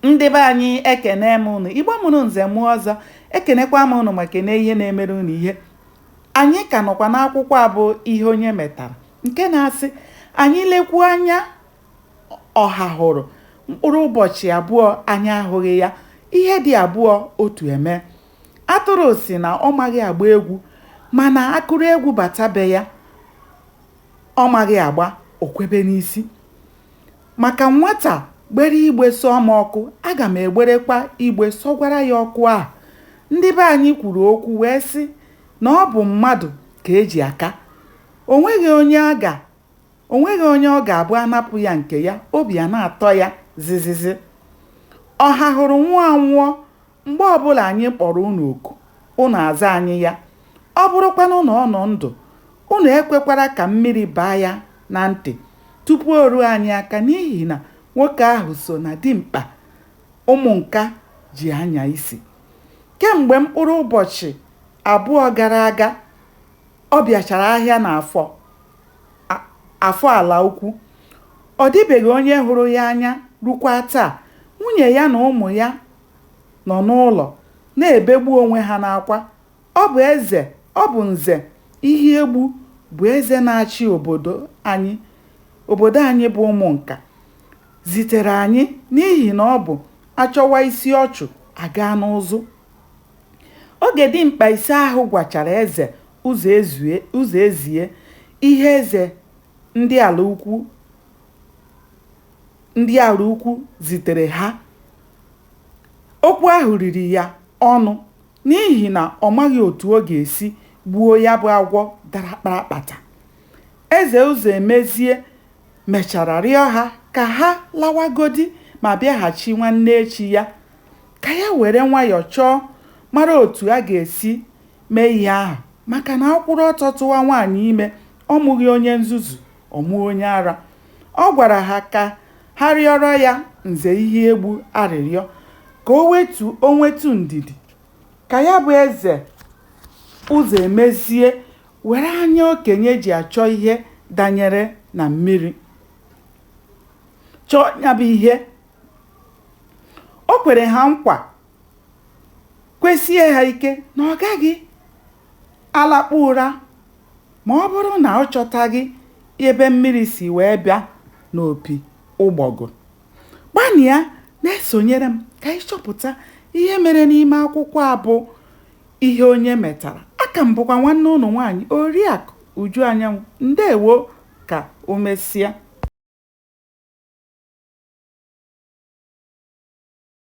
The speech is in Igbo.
Ndị be anyị ekene m unu, Igbo mụrụ nze mụọ ọzọ, ekenekwa m unu ma kene ihe na-emere unu ihe. Anyị ka nọkwa n'akwụkwọ a bụ ihe onye metara, nke na-asị anyị lekwuo anya ọha hụrụ mkpụrụ ụbọchị abụọ anyị ahụghị ya, ihe dị abụọ otu eme. Atụrụ si na ọ maghị agba egwu, mana akụrụ egwu batabe ya ọ maghị agba okwebe n'isi. Maka nwata gbere igbe sọọ m ọkụ, aga m egberekwa igbe sọgwara ya ọkụ a. Ndị be anyị kwuru okwu wee sị na ọ bụ mmadụ ka eji aka, onweghị onye ọ ga-abụ anapụ ya nke ya, obi a na-atọ ya zizizi. Ọha hụrụ nwụọ anwụọ, mgbe ọbụla anyị kpọrọ unu oku unu aza anyị ya. Ọ bụrụkwanụ na ọ nọ ndụ, unu ekwekwara ka mmiri baa ya na ntị tupu o ruo anyị aka, n'ihi na nwoke ahụ so na dimkpa ụmụ nka ji anya isi. Kemgbe mkpụrụ ụbọchị abụọ gara aga ọ bịachara ahịa n'afọ ala ukwu, ọ dịbeghị onye hụrụ ya anya rukwa taa. Nwunye ya na ụmụ ya nọ n'ụlọ na-ebegbu onwe ha n'akwa. Ọ bụ nze ihe egbu bụ eze na-achị obodo anyị bụ ụmụ nka zitere anyị, n'ihi na ọ bụ achọwa isi ọchụ aga n'ụzụ. Oge dimkpa ise ahụ gwachara eze ụzọ ezie ihe eze ndị ala ukwu zitere ha. Okwu ahụ riri ya ọnụ n'ihi na ọ maghị otu ọ ga-esi gbuo ya bụ agwọ dara kparakpata. Eze ụzọ emezie mechara rịọ ha ka ha lawagodi ma bịaghachi nwanne echi ya, ka ya were nwayọọ chọọ mara otu a ga-esi mee ihe ahụ, maka na akwụrụ ọtọ tụwa nwaanyị ime, ọ mụghị onye nzuzu ọ mụọ onye ara. Ọ gwara ha ka ha rịọrọ ya nze ihe egbu arịrịọ ka o nwetu ndidi, ka ya bụ eze ụzọ emezie were anya okenye ji achọ ihe danyere na mmiri chọọ ya bụ ihe. O kwere ha nkwa, kwesie ha ike na ọ gaghị alakpu ụra ma ọ bụrụ na ọ chọtaghị ebe mmiri si wee bịa n'opi ụgbọgụ. Gbanịa na-esonyere m ka anyị chọpụta ihe mere n'ime akwụkwọ a bụ ihe onye metara. Aka m bụkwa nwanne ụnụ nwaanyị Oriakụ Uju Anyanwụ. Ndewo, ka o mesịa.